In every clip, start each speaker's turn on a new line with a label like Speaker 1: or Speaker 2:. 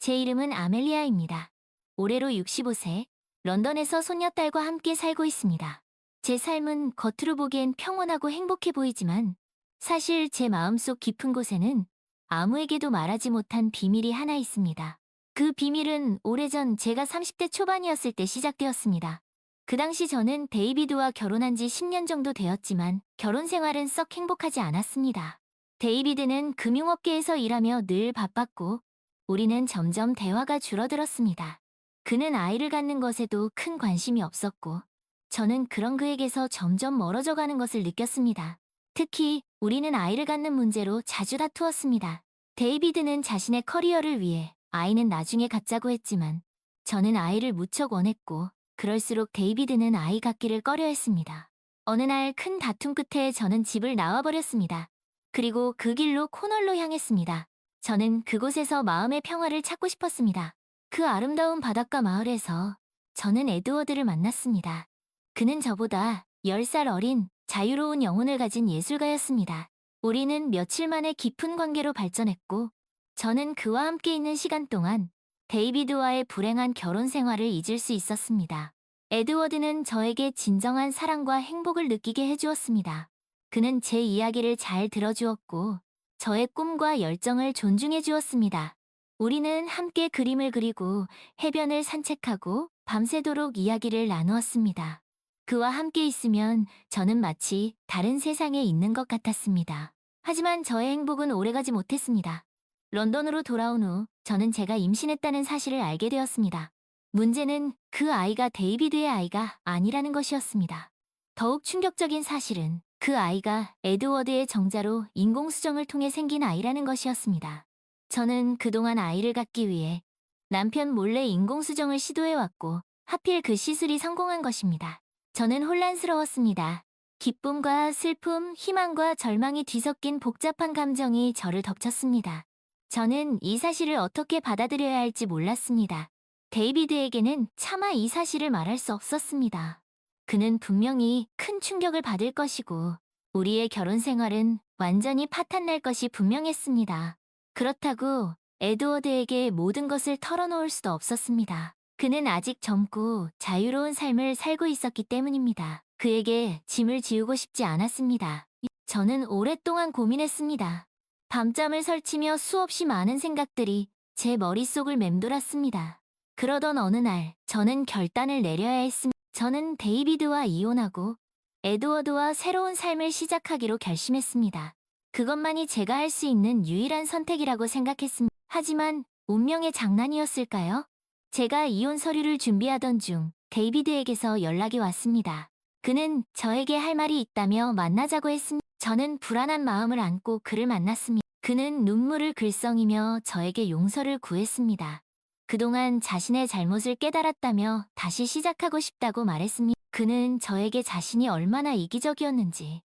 Speaker 1: 제 이름은 아멜리아입니다. 올해로 65세, 런던에서 손녀딸과 함께 살고 있습니다. 제 삶은 겉으로 보기엔 평온하고 행복해 보이지만 사실 제 마음속 깊은 곳에는 아무에게도 말하지 못한 비밀이 하나 있습니다. 그 비밀은 오래전 제가 30대 초반이었을 때 시작되었습니다. 그 당시 저는 데이비드와 결혼한 지 10년 정도 되었지만 결혼 생활은 썩 행복하지 않았습니다. 데이비드는 금융업계에서 일하며 늘 바빴고 우리는 점점 대화가 줄어들었습니다. 그는 아이를 갖는 것에도 큰 관심이 없었고 저는 그런 그에게서 점점 멀어져 가는 것을 느꼈습니다. 특히 우리는 아이를 갖는 문제로 자주 다투었습니다. 데이비드는 자신의 커리어를 위해 아이는 나중에 갖자고 했지만 저는 아이를 무척 원했고 그럴수록 데이비드는 아이 갖기를 꺼려했습니다. 어느 날 큰 다툼 끝에 저는 집을 나와버렸습니다. 그리고 그 길로 코널로 향했습니다. 저는 그곳에서 마음의 평화를 찾고 싶었습니다. 그 아름다운 바닷가 마을에서 저는 에드워드를 만났습니다. 그는 저보다 10살 어린 자유로운 영혼을 가진 예술가였습니다. 우리는 며칠 만에 깊은 관계로 발전했고 저는 그와 함께 있는 시간 동안 데이비드와의 불행한 결혼 생활을 잊을 수 있었습니다. 에드워드는 저에게 진정한 사랑과 행복을 느끼게 해주었습니다. 그는 제 이야기를 잘 들어주었고 저의 꿈과 열정을 존중해 주었습니다. 우리는 함께 그림을 그리고 해변을 산책하고 밤새도록 이야기를 나누었습니다. 그와 함께 있으면 저는 마치 다른 세상에 있는 것 같았습니다. 하지만 저의 행복은 오래가지 못했습니다. 런던으로 돌아온 후 저는 제가 임신했다는 사실을 알게 되었습니다. 문제는 그 아이가 데이비드의 아이가 아니라는 것이었습니다. 더욱 충격적인 사실은 그 아이가 에드워드의 정자로 인공수정을 통해 생긴 아이라는 것이었습니다. 저는 그동안 아이를 갖기 위해 남편 몰래 인공수정을 시도해왔고 하필 그 시술이 성공한 것입니다. 저는 혼란스러웠습니다. 기쁨과 슬픔, 희망과 절망이 뒤섞인 복잡한 감정이 저를 덮쳤습니다. 저는 이 사실을 어떻게 받아들여야 할지 몰랐습니다. 데이비드에게는 차마 이 사실을 말할 수 없었습니다. 그는 분명히 큰 충격을 받을 것이고 우리의 결혼 생활은 완전히 파탄날 것이 분명했습니다. 그렇다고 에드워드에게 모든 것을 털어놓을 수도 없었습니다. 그는 아직 젊고 자유로운 삶을 살고 있었기 때문입니다. 그에게 짐을 지우고 싶지 않았습니다. 저는 오랫동안 고민했습니다. 밤잠을 설치며 수없이 많은 생각들이 제 머릿속을 맴돌았습니다. 그러던 어느 날 저는 결단을 내려야 했습니다. 저는 데이비드와 이혼하고 에드워드와 새로운 삶을 시작하기로 결심했습니다. 그것만이 제가 할 수 있는 유일한 선택이라고 생각했습니다. 하지만 운명의 장난이었을까요? 제가 이혼 서류를 준비하던 중 데이비드에게서 연락이 왔습니다. 그는 저에게 할 말이 있다며 만나자고 했습니다. 저는 불안한 마음을 안고 그를 만났습니다. 그는 눈물을 글썽이며 저에게 용서를 구했습니다. 그동안 자신의 잘못을 깨달았다며 다시 시작하고 싶다고 말했습니다. 그는 저에게 자신이 얼마나 이기적이었는지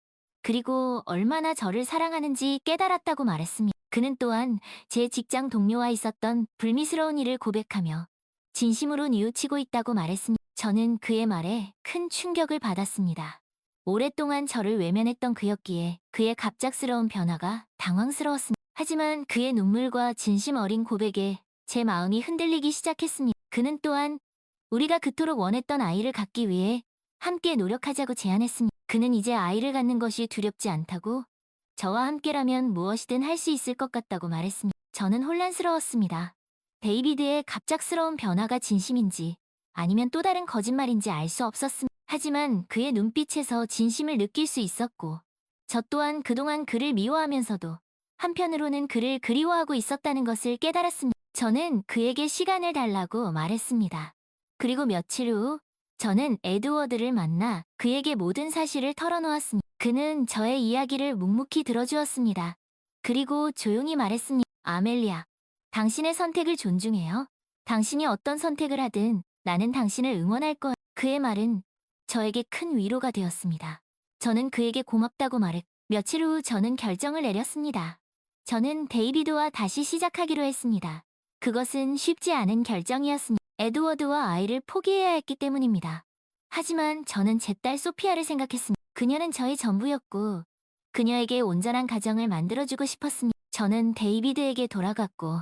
Speaker 1: 그리고 얼마나 저를 사랑하는지 깨달았다고 말했습니다. 그는 또한 제 직장 동료와 있었던 불미스러운 일을 고백하며 진심으로 뉘우치고 있다고 말했습니다. 저는 그의 말에 큰 충격을 받았습니다. 오랫동안 저를 외면했던 그였기에 그의 갑작스러운 변화가 당황스러웠습니다. 하지만 그의 눈물과 진심 어린 고백에 제 마음이 흔들리기 시작했습니다. 그는 또한 우리가 그토록 원했던 아이를 갖기 위해 함께 노력하자고 제안했습니다. 그는 이제 아이를 갖는 것이 두렵지 않다고 저와 함께라면 무엇이든 할 수 있을 것 같다고 말했습니다. 저는 혼란스러웠습니다. 데이비드의 갑작스러운 변화가 진심인지 아니면 또 다른 거짓말인지 알 수 없었습니다. 하지만 그의 눈빛에서 진심을 느낄 수 있었고 저 또한 그동안 그를 미워하면서도 한편으로는 그를 그리워하고 있었다는 것을 깨달았습니다. 저는 그에게 시간을 달라고 말했습니다. 그리고 며칠 후 저는 에드워드를 만나 그에게 모든 사실을 털어놓았습니다. 그는 저의 이야기를 묵묵히 들어주었습니다. 그리고 조용히 말했습니다. 아멜리아, 당신의 선택을 존중해요. 당신이 어떤 선택을 하든 나는 당신을 응원할 거야. 그의 말은 저에게 큰 위로가 되었습니다. 저는 그에게 고맙다고 말했고 며칠 후 저는 결정을 내렸습니다. 저는 데이비드와 다시 시작하기로 했습니다. 그것은 쉽지 않은 결정이었습니다. 에드워드와 아이를 포기해야 했기 때문입니다. 하지만 저는 제 딸 소피아를 생각했습니다. 그녀는 저의 전부였고 그녀에게 온전한 가정을 만들어주고 싶었습니다. 저는 데이비드에게 돌아갔고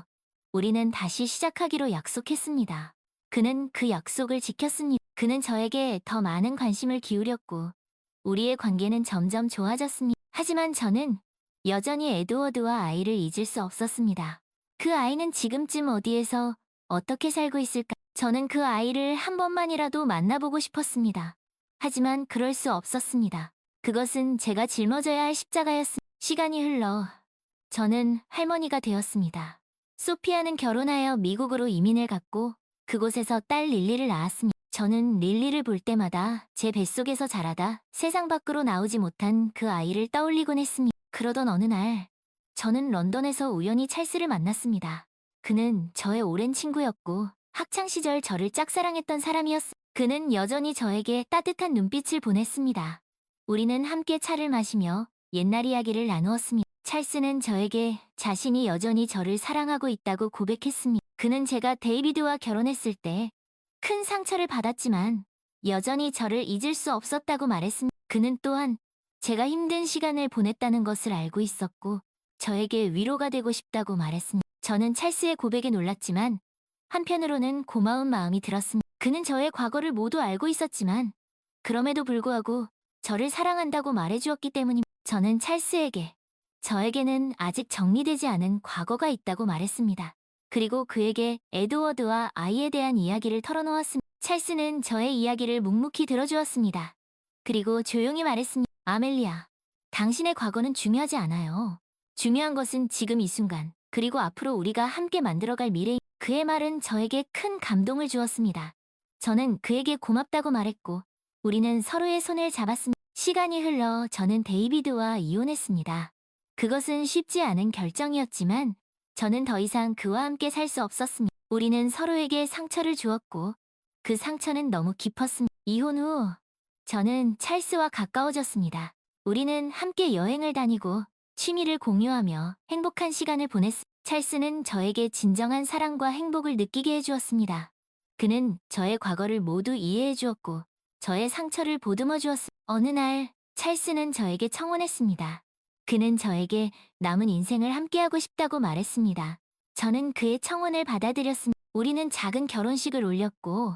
Speaker 1: 우리는 다시 시작하기로 약속했습니다. 그는 그 약속을 지켰습니다. 그는 저에게 더 많은 관심을 기울였고, 우리의 관계는 점점 좋아졌습니다. 하지만 저는 여전히 에드워드와 아이를 잊을 수 없었습니다. 그 아이는 지금쯤 어디에서 어떻게 살고 있을까? 저는 그 아이를 한 번만이라도 만나보고 싶었습니다. 하지만 그럴 수 없었습니다. 그것은 제가 짊어져야 할 십자가였습니다. 시간이 흘러 저는 할머니가 되었습니다. 소피아는 결혼하여 미국으로 이민을 갔고 그곳에서 딸 릴리를 낳았습니다. 저는 릴리를 볼 때마다 제 뱃속에서 자라다 세상 밖으로 나오지 못한 그 아이를 떠올리곤 했습니다. 그러던 어느 날 저는 런던에서 우연히 찰스를 만났습니다. 그는 저의 오랜 친구였고 학창시절 저를 짝사랑했던 사람이었습니다. 그는 여전히 저에게 따뜻한 눈빛을 보냈습니다. 우리는 함께 차를 마시며 옛날 이야기를 나누었습니다. 찰스는 저에게 자신이 여전히 저를 사랑하고 있다고 고백했습니다. 그는 제가 데이비드와 결혼했을 때 큰 상처를 받았지만 여전히 저를 잊을 수 없었다고 말했습니다. 그는 또한 제가 힘든 시간을 보냈다는 것을 알고 있었고 저에게 위로가 되고 싶다고 말했습니다. 저는 찰스의 고백에 놀랐지만 한편으로는 고마운 마음이 들었습니다. 그는 저의 과거를 모두 알고 있었지만 그럼에도 불구하고 저를 사랑한다고 말해주었기 때문입니다. 저는 찰스에게 저에게는 아직 정리되지 않은 과거가 있다고 말했습니다. 그리고 그에게 에드워드와 아이에 대한 이야기를 털어놓았습니다. 찰스는 저의 이야기를 묵묵히 들어주었습니다. 그리고 조용히 말했습니다. 아멜리아, 당신의 과거는 중요하지 않아요. 중요한 것은 지금 이 순간, 그리고 앞으로 우리가 함께 만들어갈 미래. 그의 말은 저에게 큰 감동을 주었습니다. 저는 그에게 고맙다고 말했고, 우리는 서로의 손을 잡았습니다. 시간이 흘러 저는 데이비드와 이혼했습니다. 그것은 쉽지 않은 결정이었지만, 저는 더 이상 그와 함께 살 수 없었습니다. 우리는 서로에게 상처를 주었고, 그 상처는 너무 깊었습니다. 이혼 후, 저는 찰스와 가까워졌습니다. 우리는 함께 여행을 다니고, 취미를 공유하며 행복한 시간을 보냈습니다. 찰스는 저에게 진정한 사랑과 행복을 느끼게 해주었습니다. 그는 저의 과거를 모두 이해해 주었고 저의 상처를 보듬어 주었습니다. 어느 날 찰스는 저에게 청혼했습니다. 그는 저에게 남은 인생을 함께하고 싶다고 말했습니다. 저는 그의 청혼을 받아들였습니다. 우리는 작은 결혼식을 올렸고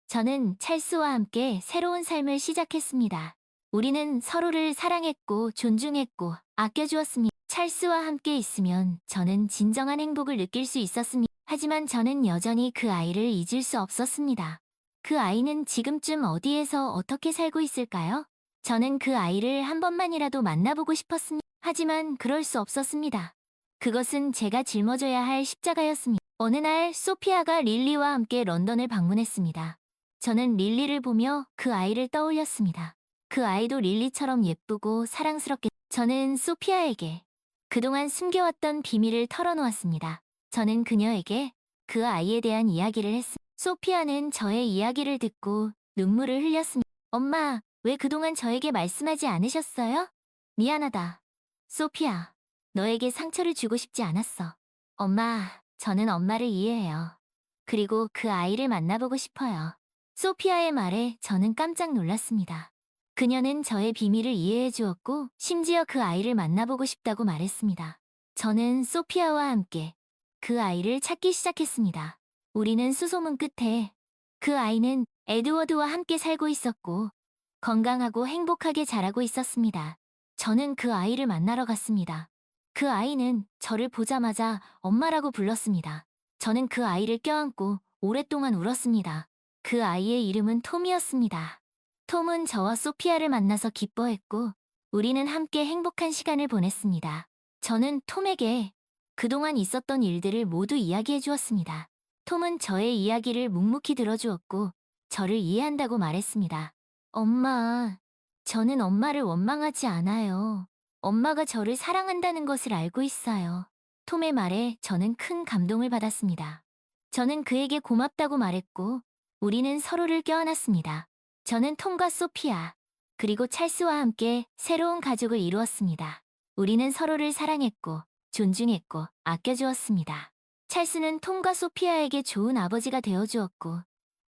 Speaker 1: 저는 찰스와 함께 새로운 삶을 시작했습니다. 우리는 서로를 사랑했고 존중했고 아껴주었습니다. 찰스와 함께 있으면 저는 진정한 행복을 느낄 수 있었습니다. 하지만 저는 여전히 그 아이를 잊을 수 없었습니다. 그 아이는 지금쯤 어디에서 어떻게 살고 있을까요? 저는 그 아이를 한 번만이라도 만나보고 싶었습니다. 하지만 그럴 수 없었습니다. 그것은 제가 짊어져야 할 십자가였습니다. 어느 날 소피아가 릴리와 함께 런던을 방문했습니다. 저는 릴리를 보며 그 아이를 떠올렸습니다. 그 아이도 릴리처럼 예쁘고 사랑스럽게. 저는 소피아에게 그동안 숨겨왔던 비밀을 털어놓았습니다. 저는 그녀에게 그 아이에 대한 이야기를 했습니다. 소피아는 저의 이야기를 듣고 눈물을 흘렸습니다. 엄마, 왜 그동안 저에게 말씀하지 않으셨어요? 미안하다. 소피아, 너에게 상처를 주고 싶지 않았어. 엄마, 저는 엄마를 이해해요. 그리고 그 아이를 만나보고 싶어요. 소피아의 말에 저는 깜짝 놀랐습니다. 그녀는 저의 비밀을 이해해 주었고 심지어 그 아이를 만나보고 싶다고 말했습니다. 저는 소피아와 함께 그 아이를 찾기 시작했습니다. 우리는 수소문 끝에 그 아이는 에드워드와 함께 살고 있었고 건강하고 행복하게 자라고 있었습니다. 저는 그 아이를 만나러 갔습니다. 그 아이는 저를 보자마자 엄마라고 불렀습니다. 저는 그 아이를 껴안고 오랫동안 울었습니다. 그 아이의 이름은 톰이었습니다. 톰은 저와 소피아를 만나서 기뻐했고 우리는 함께 행복한 시간을 보냈습니다. 저는 톰에게 그동안 있었던 일들을 모두 이야기해 주었습니다. 톰은 저의 이야기를 묵묵히 들어주었고 저를 이해한다고 말했습니다. 엄마, 저는 엄마를 원망하지 않아요. 엄마가 저를 사랑한다는 것을 알고 있어요. 톰의 말에 저는 큰 감동을 받았습니다. 저는 그에게 고맙다고 말했고 우리는 서로를 껴안았습니다. 저는 톰과 소피아, 그리고 찰스와 함께 새로운 가족을 이루었습니다. 우리는 서로를 사랑했고, 존중했고, 아껴주었습니다. 찰스는 톰과 소피아에게 좋은 아버지가 되어주었고,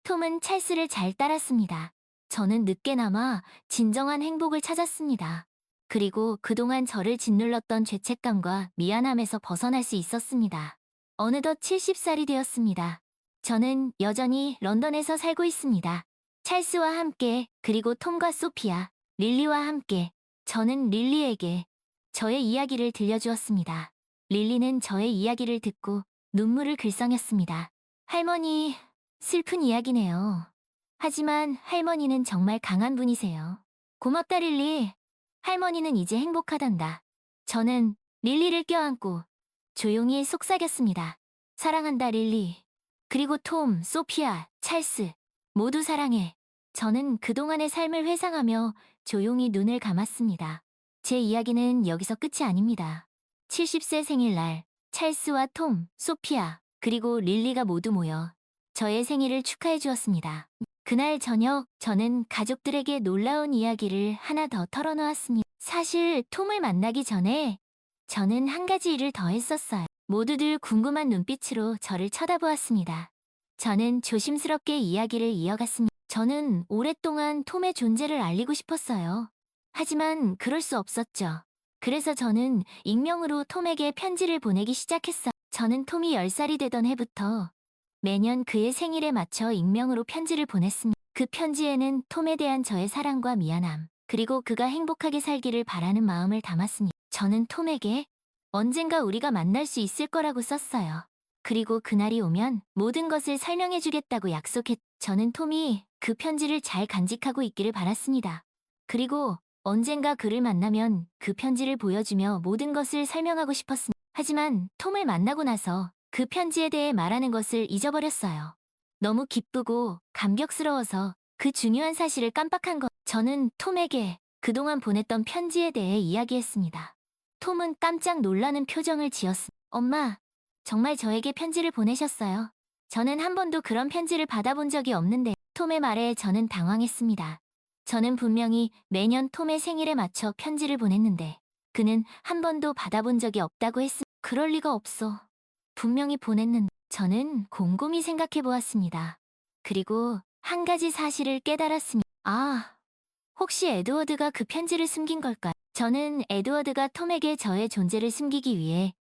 Speaker 1: 톰은 찰스를 잘 따랐습니다. 저는 늦게나마 진정한 행복을 찾았습니다. 그리고 그동안 저를 짓눌렀던 죄책감과 미안함에서 벗어날 수 있었습니다. 어느덧 70살이 되었습니다. 저는 여전히 런던에서 살고 있습니다. 찰스와 함께, 그리고 톰과 소피아, 릴리와 함께. 저는 릴리에게 저의 이야기를 들려주었습니다. 릴리는 저의 이야기를 듣고 눈물을 글썽였습니다. 할머니, 슬픈 이야기네요. 하지만 할머니는 정말 강한 분이세요. 고맙다, 릴리. 할머니는 이제 행복하단다. 저는 릴리를 껴안고 조용히 속삭였습니다. 사랑한다, 릴리. 그리고 톰, 소피아, 찰스. 모두 사랑해. 저는 그동안의 삶을 회상하며 조용히 눈을 감았습니다. 제 이야기는 여기서 끝이 아닙니다. 70세 생일날, 찰스와 톰, 소피아, 그리고 릴리가 모두 모여 저의 생일을 축하해 주었습니다. 그날 저녁, 저는 가족들에게 놀라운 이야기를 하나 더 털어놓았습니다. 사실 톰을 만나기 전에 저는 한 가지 일을 더 했었어요. 모두들 궁금한 눈빛으로 저를 쳐다보았습니다. 저는 조심스럽게 이야기를 이어갔습니다. 저는 오랫동안 톰의 존재를 알리고 싶었어요. 하지만 그럴 수 없었죠. 그래서 저는 익명으로 톰에게 편지를 보내기 시작했어요. 저는 톰이 10살이 되던 해부터 매년 그의 생일에 맞춰 익명으로 편지를 보냈습니다. 그 편지에는 톰에 대한 저의 사랑과 미안함, 그리고 그가 행복하게 살기를 바라는 마음을 담았습니다. 저는 톰에게 언젠가 우리가 만날 수 있을 거라고 썼어요. 그리고 그날이 오면 모든 것을 설명해주겠다고 약속했. 저는 톰이 그 편지를 잘 간직하고 있기를 바랐습니다. 그리고 언젠가 그를 만나면 그 편지를 보여주며 모든 것을 설명하고 싶었습니다. 하지만 톰을 만나고 나서 그 편지에 대해 말하는 것을 잊어버렸어요. 너무 기쁘고 감격스러워서 그 중요한 사실을 깜빡한 것. 저는 톰에게 그동안 보냈던 편지에 대해 이야기했습니다. 톰은 깜짝 놀라는 표정을 지었습니다. 엄마, 정말 저에게 편지를 보내셨어요. 저는 한 번도 그런 편지를 받아본 적이 없는데. 톰의 말에 저는 당황했습니다. 저는 분명히 매년 톰의 생일에 맞춰 편지를 보냈는데 그는 한 번도 받아본 적이 없다고 했습니다. 그럴 리가 없어. 분명히 보냈는데. 저는 곰곰이 생각해 보았습니다. 그리고 한 가지 사실을 깨달았습니다. 아, 혹시 에드워드가 그 편지를 숨긴 걸까요? 저는 에드워드가 톰에게 저의 존재를 숨기기 위해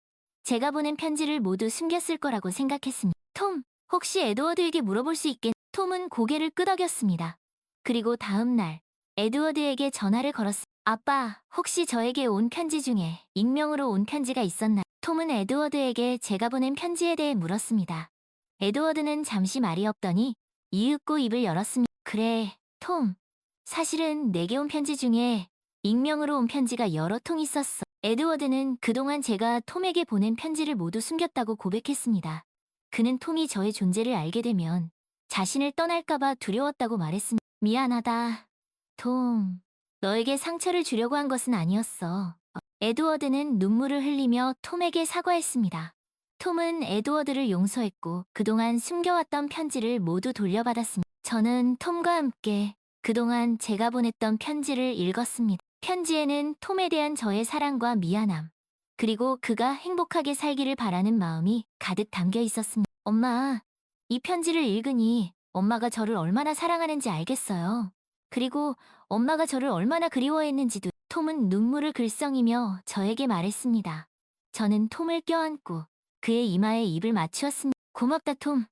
Speaker 1: 제가 보낸 편지를 모두 숨겼을 거라고 생각했습니다. 톰, 혹시 에드워드에게 물어볼 수 있겠? 톰은 고개를 끄덕였습니다. 그리고 다음 날 에드워드에게 전화를 걸었습니다. 아빠, 혹시 저에게 온 편지 중에 익명으로 온 편지가 있었나요? 톰은 에드워드에게 제가 보낸 편지에 대해 물었습니다. 에드워드는 잠시 말이 없더니 이윽고 입을 열었습니다. 그래, 톰. 사실은 내게 온 편지 중에 익명으로 온 편지가 여러 통 있었어. 에드워드는 그동안 제가 톰에게 보낸 편지를 모두 숨겼다고 고백했습니다. 그는 톰이 저의 존재를 알게 되면 자신을 떠날까봐 두려웠다고 말했습니다. 미안하다, 톰. 너에게 상처를 주려고 한 것은 아니었어. 에드워드는 눈물을 흘리며 톰에게 사과했습니다. 톰은 에드워드를 용서했고 그동안 숨겨왔던 편지를 모두 돌려받았습니다. 저는 톰과 함께 그동안 제가 보냈던 편지를 읽었습니다. 편지에는 톰에 대한 저의 사랑과 미안함, 그리고 그가 행복하게 살기를 바라는 마음이 가득 담겨 있었습니다. 엄마, 이 편지를 읽으니 엄마가 저를 얼마나 사랑하는지 알겠어요. 그리고 엄마가 저를 얼마나 그리워했는지도. 톰은 눈물을 글썽이며 저에게 말했습니다. 저는 톰을 껴안고 그의 이마에 입을 맞추었습니다. 고맙다, 톰.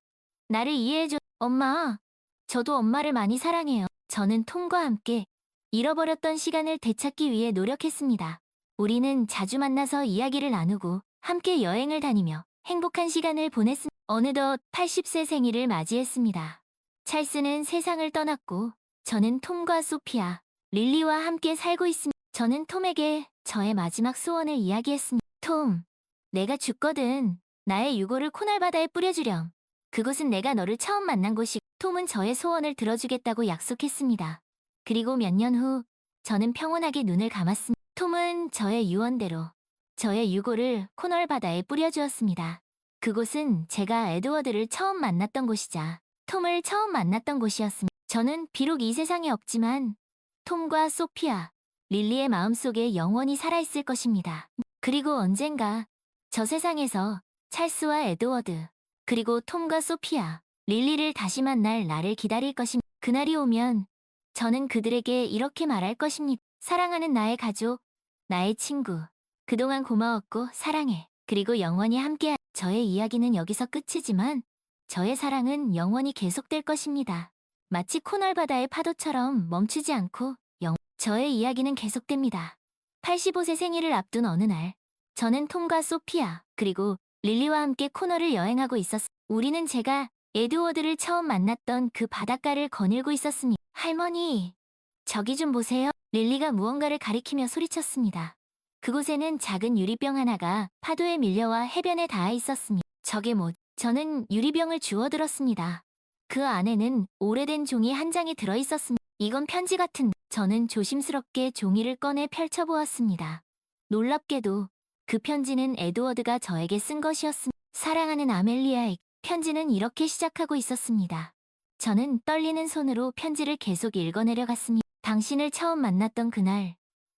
Speaker 1: 나를 이해해줘. 엄마, 저도 엄마를 많이 사랑해요. 저는 톰과 함께 잃어버렸던 시간을 되찾기 위해 노력했습니다. 우리는 자주 만나서 이야기를 나누고 함께 여행을 다니며 행복한 시간을 보냈습니다. 어느덧 80세 생일을 맞이했습니다. 찰스는 세상을 떠났고 저는 톰과 소피아, 릴리와 함께 살고 있습니다. 저는 톰에게 저의 마지막 소원을 이야기했습니다. 톰, 내가 죽거든. 나의 유골을 코날 바다에 뿌려주렴. 그곳은 내가 너를 처음 만난 곳이고. 톰은 저의 소원을 들어주겠다고 약속했습니다. 그리고 몇 년 후 저는 평온하게 눈을 감았습니다. 톰은 저의 유언대로 저의 유골을 코널 바다에 뿌려주었습니다. 그곳은 제가 에드워드를 처음 만났던 곳이자 톰을 처음 만났던 곳이었습니다. 저는 비록 이 세상에 없지만 톰과 소피아, 릴리의 마음속에 영원히 살아있을 것입니다. 그리고 언젠가 저 세상에서 찰스와 에드워드, 그리고 톰과 소피아, 릴리를 다시 만날 나를 기다릴 것입니다. 그날이 오면 저는 그들에게 이렇게 말할 것입니다. 사랑하는 나의 가족, 나의 친구, 그동안 고마웠고 사랑해. 그리고 영원히 함께 저의 이야기는 여기서 끝이지만 저의 사랑은 영원히 계속될 것입니다. 마치 코널 바다의 파도처럼 멈추지 않고 저의 이야기는 계속됩니다. 85세 생일을 앞둔 어느 날, 저는 톰과 소피아, 그리고 릴리와 함께 코널을 여행하고 있었습니다. 우리는 제가 에드워드를 처음 만났던 그 바닷가를 거닐고 있었습니다. 할머니, 저기 좀 보세요. 릴리가 무언가를 가리키며 소리쳤습니다. 그곳에는 작은 유리병 하나가 파도에 밀려와 해변에 닿아 있었습니다. 저게 뭐? 저는 유리병을 주워들었습니다. 그 안에는 오래된 종이 한 장이 들어있었습니다. 이건 편지 같은데. 저는 조심스럽게 종이를 꺼내 펼쳐보았습니다. 놀랍게도 그 편지는 에드워드가 저에게 쓴 것이었습니다. 사랑하는 아멜리아에게. 편지는 이렇게 시작하고 있었습니다. 저는 떨리는 손으로 편지를 계속 읽어내려갔습니다. 당신을 처음 만났던 그날,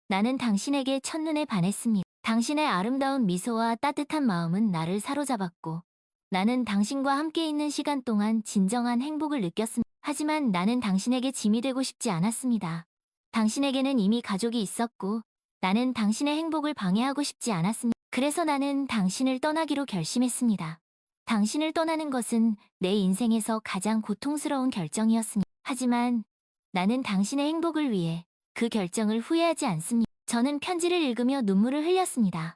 Speaker 1: 나는 당신에게 첫눈에 반했습니다. 당신의 아름다운 미소와 따뜻한 마음은 나를 사로잡았고, 나는 당신과 함께 있는 시간 동안 진정한 행복을 느꼈습니다. 하지만 나는 당신에게 짐이 되고 싶지 않았습니다. 당신에게는 이미 가족이 있었고, 나는 당신의 행복을 방해하고 싶지 않았습니다. 그래서 나는 당신을 떠나기로 결심했습니다. 당신을 떠나는 것은 내 인생에서 가장 고통스러운 결정이었습니다. 하지만 나는 당신의 행복을 위해 그 결정을 후회하지 않습니다. 저는 편지를 읽으며 눈물을 흘렸습니다.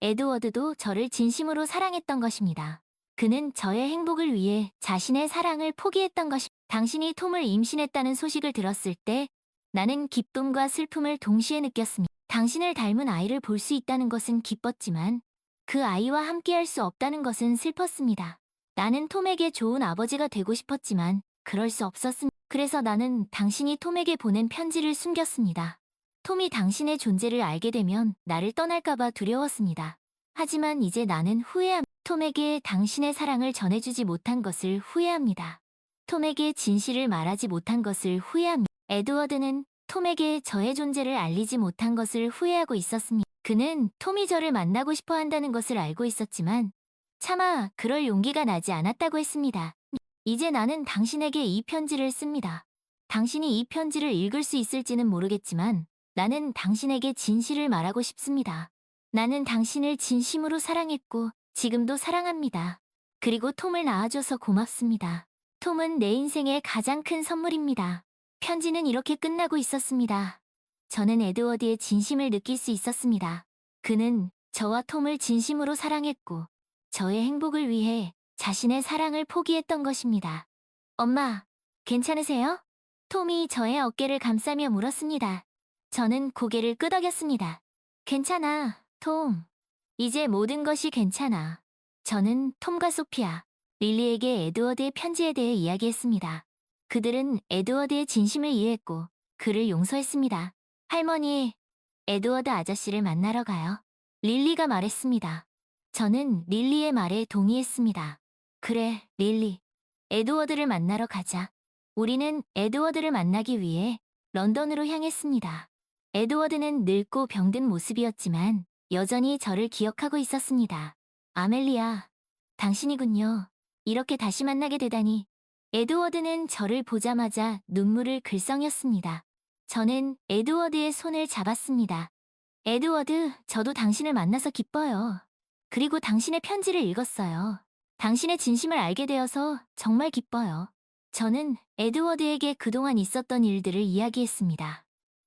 Speaker 1: 에드워드도 저를 진심으로 사랑했던 것입니다. 그는 저의 행복을 위해 자신의 사랑을 포기했던 것입니다. 당신이 톰을 임신했다는 소식을 들었을 때 나는 기쁨과 슬픔을 동시에 느꼈습니다. 당신을 닮은 아이를 볼 수 있다는 것은 기뻤지만 그 아이와 함께할 수 없다는 것은 슬펐습니다. 나는 톰에게 좋은 아버지가 되고 싶었지만 그럴 수 없었습니다. 그래서 나는 당신이 톰에게 보낸 편지를 숨겼습니다. 톰이 당신의 존재를 알게 되면 나를 떠날까봐 두려웠습니다. 하지만 이제 나는 후회합니다. 톰에게 당신의 사랑을 전해주지 못한 것을 후회합니다. 톰에게 진실을 말하지 못한 것을 후회합니다. 에드워드는 톰에게 저의 존재를 알리지 못한 것을 후회하고 있었습니다. 그는 톰이 저를 만나고 싶어 한다는 것을 알고 있었지만 차마 그럴 용기가 나지 않았다고 했습니다. 이제 나는 당신에게 이 편지를 씁니다. 당신이 이 편지를 읽을 수 있을지는 모르겠지만 나는 당신에게 진실을 말하고 싶습니다. 나는 당신을 진심으로 사랑했고 지금도 사랑합니다. 그리고 톰을 낳아줘서 고맙습니다. 톰은 내 인생의 가장 큰 선물입니다. 편지는 이렇게 끝나고 있었습니다. 저는 에드워드의 진심을 느낄 수 있었습니다. 그는 저와 톰을 진심으로 사랑했고 저의 행복을 위해 자신의 사랑을 포기했던 것입니다. 엄마, 괜찮으세요? 톰이 저의 어깨를 감싸며 물었습니다. 저는 고개를 끄덕였습니다. 괜찮아, 톰. 이제 모든 것이 괜찮아. 저는 톰과 소피아, 릴리에게 에드워드의 편지에 대해 이야기했습니다. 그들은 에드워드의 진심을 이해했고 그를 용서했습니다. 할머니, 에드워드 아저씨를 만나러 가요. 릴리가 말했습니다. 저는 릴리의 말에 동의했습니다. 그래, 릴리. 에드워드를 만나러 가자. 우리는 에드워드를 만나기 위해 런던으로 향했습니다. 에드워드는 늙고 병든 모습이었지만 여전히 저를 기억하고 있었습니다. 아멜리아, 당신이군요. 이렇게 다시 만나게 되다니. 에드워드는 저를 보자마자 눈물을 글썽였습니다. 저는 에드워드의 손을 잡았습니다. 에드워드, 저도 당신을 만나서 기뻐요. 그리고 당신의 편지를 읽었어요. 당신의 진심을 알게 되어서 정말 기뻐요. 저는 에드워드에게 그동안 있었던 일들을 이야기했습니다.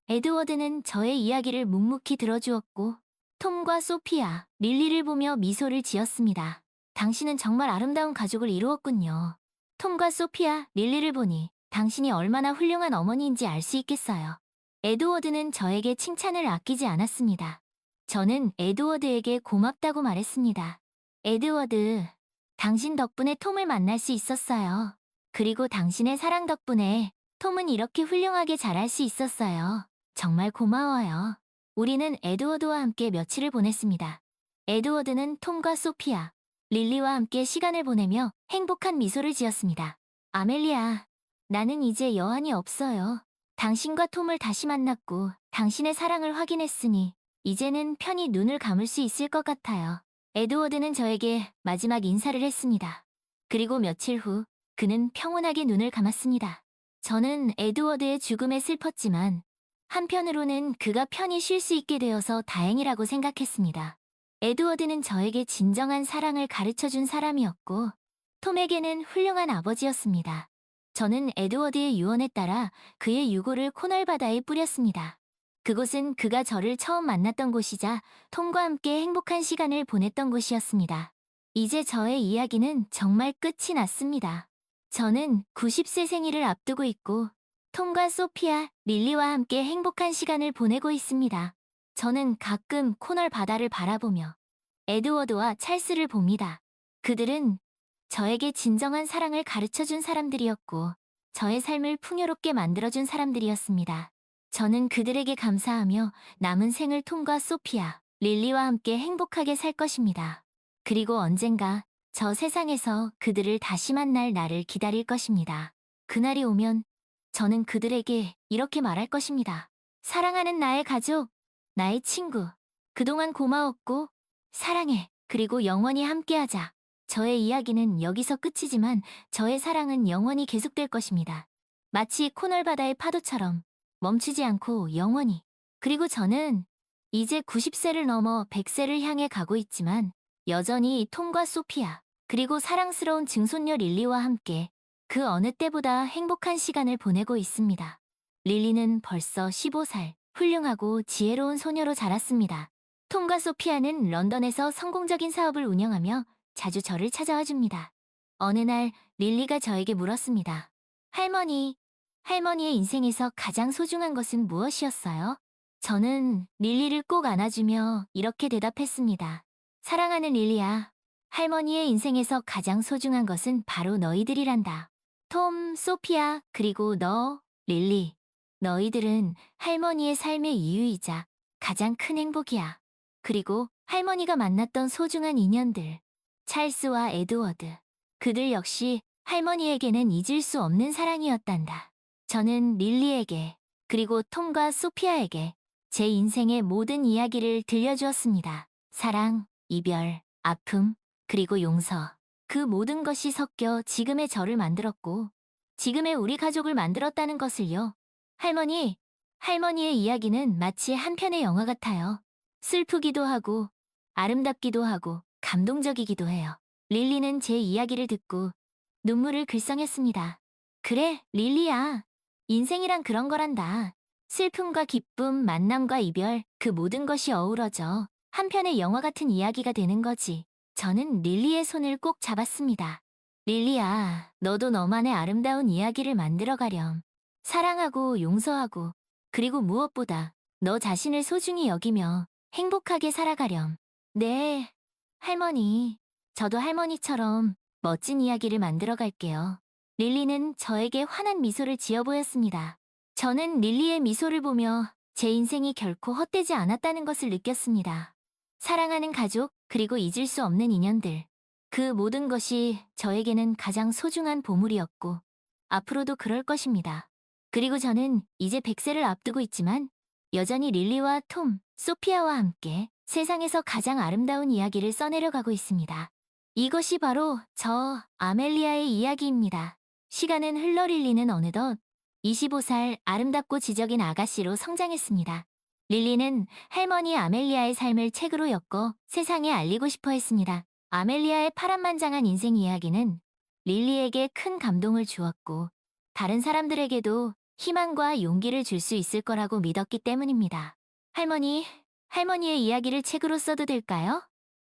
Speaker 1: 에드워드는 저의 이야기를 묵묵히 들어주었고 톰과 소피아, 릴리를 보며 미소를 지었습니다. 당신은 정말 아름다운 가족을 이루었군요. 톰과 소피아, 릴리를 보니 당신이 얼마나 훌륭한 어머니인지 알 수 있겠어요. 에드워드는 저에게 칭찬을 아끼지 않았습니다. 저는 에드워드에게 고맙다고 말했습니다. 에드워드, 당신 덕분에 톰을 만날 수 있었어요. 그리고 당신의 사랑 덕분에 톰은 이렇게 훌륭하게 자랄 수 있었어요. 정말 고마워요. 우리는 에드워드와 함께 며칠을 보냈습니다. 에드워드는 톰과 소피아, 릴리와 함께 시간을 보내며 행복한 미소를 지었습니다. 아멜리아, 나는 이제 여한이 없어요. 당신과 톰을 다시 만났고 당신의 사랑을 확인했으니 이제는 편히 눈을 감을 수 있을 것 같아요. 에드워드는 저에게 마지막 인사를 했습니다. 그리고 며칠 후 그는 평온하게 눈을 감았습니다. 저는 에드워드의 죽음에 슬펐지만 한편으로는 그가 편히 쉴 수 있게 되어서 다행이라고 생각했습니다. 에드워드는 저에게 진정한 사랑을 가르쳐준 사람이었고, 톰에게는 훌륭한 아버지였습니다. 저는 에드워드의 유언에 따라 그의 유골을 코널 바다에 뿌렸습니다. 그곳은 그가 저를 처음 만났던 곳이자 톰과 함께 행복한 시간을 보냈던 곳이었습니다. 이제 저의 이야기는 정말 끝이 났습니다. 저는 90세 생일을 앞두고 있고, 톰과 소피아, 릴리와 함께 행복한 시간을 보내고 있습니다. 저는 가끔 코널 바다를 바라보며 에드워드와 찰스를 봅니다. 그들은 저에게 진정한 사랑을 가르쳐준 사람들이었고, 저의 삶을 풍요롭게 만들어준 사람들이었습니다. 저는 그들에게 감사하며 남은 생을 톰과 소피아, 릴리와 함께 행복하게 살 것입니다. 그리고 언젠가 저 세상에서 그들을 다시 만날 날을 기다릴 것입니다. 그날이 오면 저는 그들에게 이렇게 말할 것입니다. 사랑하는 나의 가족, 나의 친구, 그동안 고마웠고, 사랑해, 그리고 영원히 함께하자. 저의 이야기는 여기서 끝이지만 저의 사랑은 영원히 계속될 것입니다. 마치 코널 바다의 파도처럼 멈추지 않고 영원히. 그리고 저는 이제 90세를 넘어 100세를 향해 가고 있지만 여전히 톰과 소피아, 그리고 사랑스러운 증손녀 릴리와 함께 그 어느 때보다 행복한 시간을 보내고 있습니다. 릴리는 벌써 15살, 훌륭하고 지혜로운 소녀로 자랐습니다. 톰과 소피아는 런던에서 성공적인 사업을 운영하며 자주 저를 찾아와 줍니다. 어느 날 릴리가 저에게 물었습니다. 할머니의 인생에서 가장 소중한 것은 무엇이었어요? 저는 릴리를 꼭 안아주며 이렇게 대답했습니다. 사랑하는 릴리야, 할머니의 인생에서 가장 소중한 것은 바로 너희들이란다. 톰, 소피아, 그리고 너, 릴리. 너희들은 할머니의 삶의 이유이자 가장 큰 행복이야. 그리고 할머니가 만났던 소중한 인연들, 찰스와 에드워드. 그들 역시 할머니에게는 잊을 수 없는 사랑이었단다. 저는 릴리에게, 그리고 톰과 소피아에게 제 인생의 모든 이야기를 들려주었습니다. 사랑, 이별, 아픔, 그리고 용서. 그 모든 것이 섞여 지금의 저를 만들었고, 지금의 우리 가족을 만들었다는 것을요. 할머니의 이야기는 마치 한 편의 영화 같아요. 슬프기도 하고, 아름답기도 하고, 감동적이기도 해요. 릴리는 제 이야기를 듣고 눈물을 글썽였습니다. 그래, 릴리야. 인생이란 그런 거란다. 슬픔과 기쁨, 만남과 이별, 그 모든 것이 어우러져 한 편의 영화 같은 이야기가 되는 거지. 저는 릴리의 손을 꼭 잡았습니다. 릴리야, 너도 너만의 아름다운 이야기를 만들어가렴. 사랑하고 용서하고, 그리고 무엇보다 너 자신을 소중히 여기며 행복하게 살아가렴. 네, 할머니. 저도 할머니처럼 멋진 이야기를 만들어 갈게요. 릴리는 저에게 환한 미소를 지어 보였습니다. 저는 릴리의 미소를 보며 제 인생이 결코 헛되지 않았다는 것을 느꼈습니다. 사랑하는 가족, 그리고 잊을 수 없는 인연들. 그 모든 것이 저에게는 가장 소중한 보물이었고, 앞으로도 그럴 것입니다. 그리고 저는 이제 100세를 앞두고 있지만, 여전히 릴리와 톰, 소피아와 함께 세상에서 가장 아름다운 이야기를 써내려가고 있습니다. 이것이 바로 저 아멜리아의 이야기입니다. 시간은 흘러 릴리는 어느덧 25살 아름답고 지적인 아가씨로 성장했습니다. 릴리는 할머니 아멜리아의 삶을 책으로 엮어 세상에 알리고 싶어 했습니다. 아멜리아의 파란만장한 인생 이야기는 릴리에게 큰 감동을 주었고, 다른 사람들에게도 희망과 용기를 줄 수 있을 거라고 믿었기 때문입니다. 할머니의 이야기를 책으로 써도 될까요?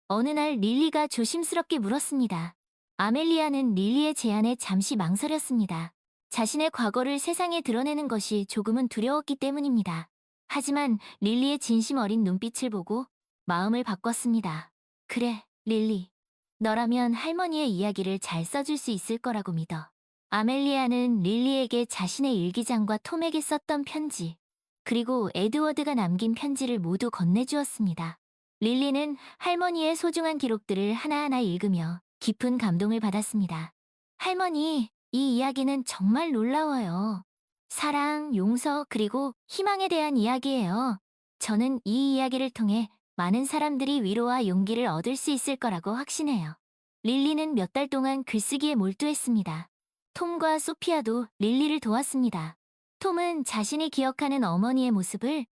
Speaker 1: 어느 날 릴리가 조심스럽게 물었습니다. 아멜리아는 릴리의 제안에 잠시 망설였습니다. 자신의 과거를 세상에 드러내는 것이 조금은 두려웠기 때문입니다. 하지만 릴리의 진심 어린 눈빛을 보고 마음을 바꿨습니다. 그래, 릴리. 너라면 할머니의 이야기를 잘 써줄 수 있을 거라고 믿어. 아멜리아는 릴리에게 자신의 일기장과 톰에게 썼던 편지, 그리고 에드워드가 남긴 편지를 모두 건네주었습니다. 릴리는 할머니의 소중한 기록들을 하나하나 읽으며 깊은 감동을 받았습니다. 할머니, 이 이야기는 정말 놀라워요. 사랑, 용서, 그리고 희망에 대한 이야기예요. 저는 이 이야기를 통해 많은 사람들이 위로와 용기를 얻을 수 있을 거라고 확신해요. 릴리는 몇 달 동안 글쓰기에 몰두했습니다. 톰과 소피아도 릴리를 도왔습니다. 톰은 자신이 기억하는 어머니의 모습을,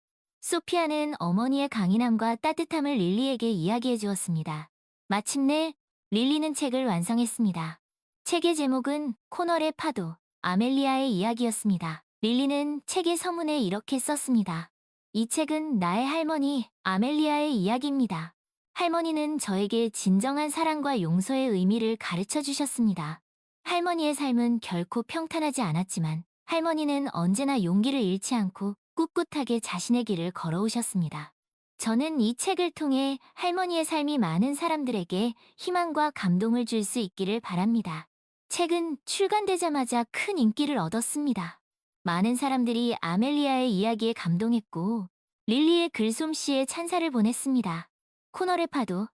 Speaker 1: 소피아는 어머니의 강인함과 따뜻함을 릴리에게 이야기해 주었습니다. 마침내 릴리는 책을 완성했습니다. 책의 제목은 코널의 파도, 아멜리아의 이야기였습니다. 릴리는 책의 서문에 이렇게 썼습니다. 이 책은 나의 할머니 아멜리아의 이야기입니다. 할머니는 저에게 진정한 사랑과 용서의 의미를 가르쳐 주셨습니다. 할머니의 삶은 결코 평탄하지 않았지만 할머니는 언제나 용기를 잃지 않고 꿋꿋하게 자신의 길을 걸어오셨습니다. 저는 이 책을 통해 할머니의 삶이 많은 사람들에게 희망과 감동을 줄 수 있기를 바랍니다. 책은 출간되자마자 큰 인기를 얻었습니다. 많은 사람들이 아멜리아의 이야기에 감동했고 릴리의 글솜씨에 찬사를 보냈습니다. 코널의 파도,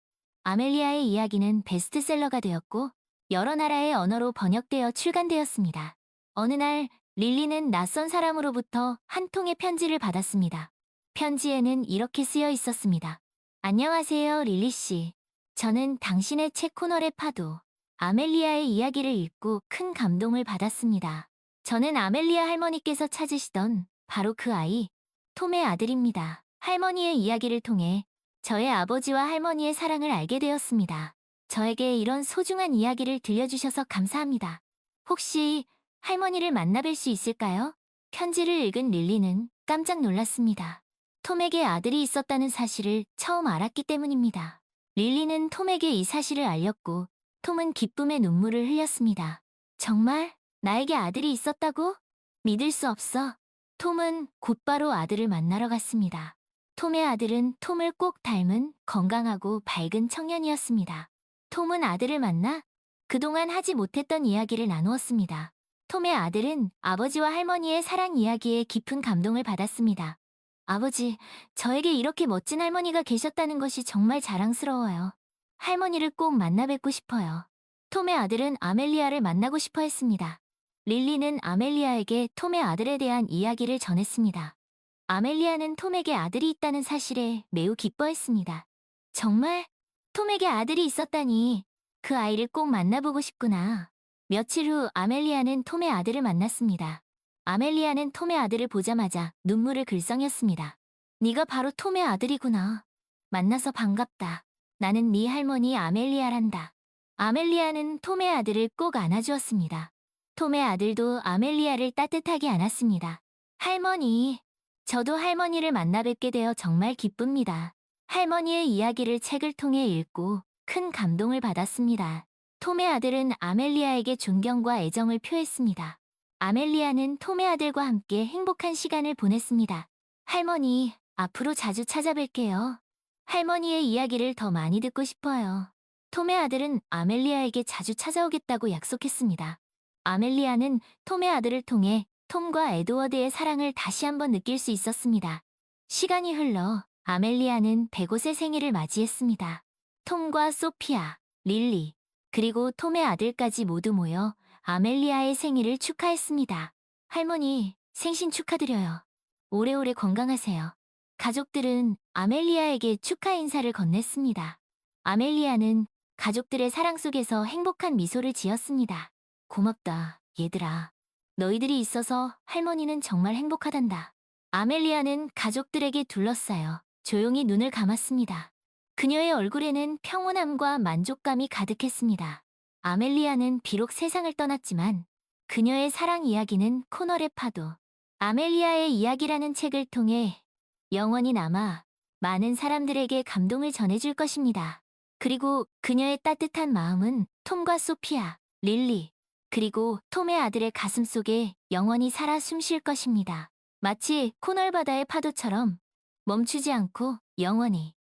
Speaker 1: 아멜리아의 이야기는 베스트셀러가 되었고 여러 나라의 언어로 번역되어 출간되었습니다. 어느 날 릴리는 낯선 사람으로부터 한 통의 편지를 받았습니다. 편지에는 이렇게 쓰여 있었습니다. 안녕하세요, 릴리 씨. 저는 당신의 책 코널의 파도, 아멜리아의 이야기를 읽고 큰 감동을 받았습니다. 저는 아멜리아 할머니께서 찾으시던 바로 그 아이, 톰의 아들입니다. 할머니의 이야기를 통해 저의 아버지와 할머니의 사랑을 알게 되었습니다. 저에게 이런 소중한 이야기를 들려주셔서 감사합니다. 혹시 할머니를 만나뵐 수 있을까요? 편지를 읽은 릴리는 깜짝 놀랐습니다. 톰에게 아들이 있었다는 사실을 처음 알았기 때문입니다. 릴리는 톰에게 이 사실을 알렸고 톰은 기쁨의 눈물을 흘렸습니다. 정말? 나에게 아들이 있었다고? 믿을 수 없어. 톰은 곧바로 아들을 만나러 갔습니다. 톰의 아들은 톰을 꼭 닮은 건강하고 밝은 청년이었습니다. 톰은 아들을 만나 그동안 하지 못했던 이야기를 나누었습니다. 톰의 아들은 아버지와 할머니의 사랑 이야기에 깊은 감동을 받았습니다. 아버지, 저에게 이렇게 멋진 할머니가 계셨다는 것이 정말 자랑스러워요. 할머니를 꼭 만나 뵙고 싶어요. 톰의 아들은 아멜리아를 만나고 싶어 했습니다. 릴리는 아멜리아에게 톰의 아들에 대한 이야기를 전했습니다. 아멜리아는 톰에게 아들이 있다는 사실에 매우 기뻐했습니다. 정말? 톰에게 아들이 있었다니. 그 아이를 꼭 만나보고 싶구나. 며칠 후 아멜리아는 톰의 아들을 만났습니다. 아멜리아는 톰의 아들을 보자마자 눈물을 글썽였습니다. 네가 바로 톰의 아들이구나. 만나서 반갑다. 나는 네 할머니 아멜리아란다. 아멜리아는 톰의 아들을 꼭 안아주었습니다. 톰의 아들도 아멜리아를 따뜻하게 안았습니다. 할머니, 저도 할머니를 만나 뵙게 되어 정말 기쁩니다. 할머니의 이야기를 책을 통해 읽고 큰 감동을 받았습니다. 톰의 아들은 아멜리아에게 존경과 애정을 표했습니다. 아멜리아는 톰의 아들과 함께 행복한 시간을 보냈습니다. 할머니, 앞으로 자주 찾아뵐게요. 할머니의 이야기를 더 많이 듣고 싶어요. 톰의 아들은 아멜리아에게 자주 찾아오겠다고 약속했습니다. 아멜리아는 톰의 아들을 통해 톰과 에드워드의 사랑을 다시 한번 느낄 수 있었습니다. 시간이 흘러 아멜리아는 105세 생일을 맞이했습니다. 톰과 소피아, 릴리, 그리고 톰의 아들까지 모두 모여 아멜리아의 생일을 축하했습니다. 할머니, 생신 축하드려요. 오래오래 건강하세요. 가족들은 아멜리아에게 축하 인사를 건넸습니다. 아멜리아는 가족들의 사랑 속에서 행복한 미소를 지었습니다. 고맙다, 얘들아. 너희들이 있어서 할머니는 정말 행복하단다. 아멜리아는 가족들에게 둘러싸여 조용히 눈을 감았습니다. 그녀의 얼굴에는 평온함과 만족감이 가득했습니다. 아멜리아는 비록 세상을 떠났지만 그녀의 사랑 이야기는 코널의 파도, 아멜리아의 이야기라는 책을 통해 영원히 남아 많은 사람들에게 감동을 전해줄 것입니다. 그리고 그녀의 따뜻한 마음은 톰과 소피아, 릴리, 그리고 톰의 아들의 가슴 속에 영원히 살아 숨쉴 것입니다. 마치 코널 바다의 파도처럼 멈추지 않고 영원히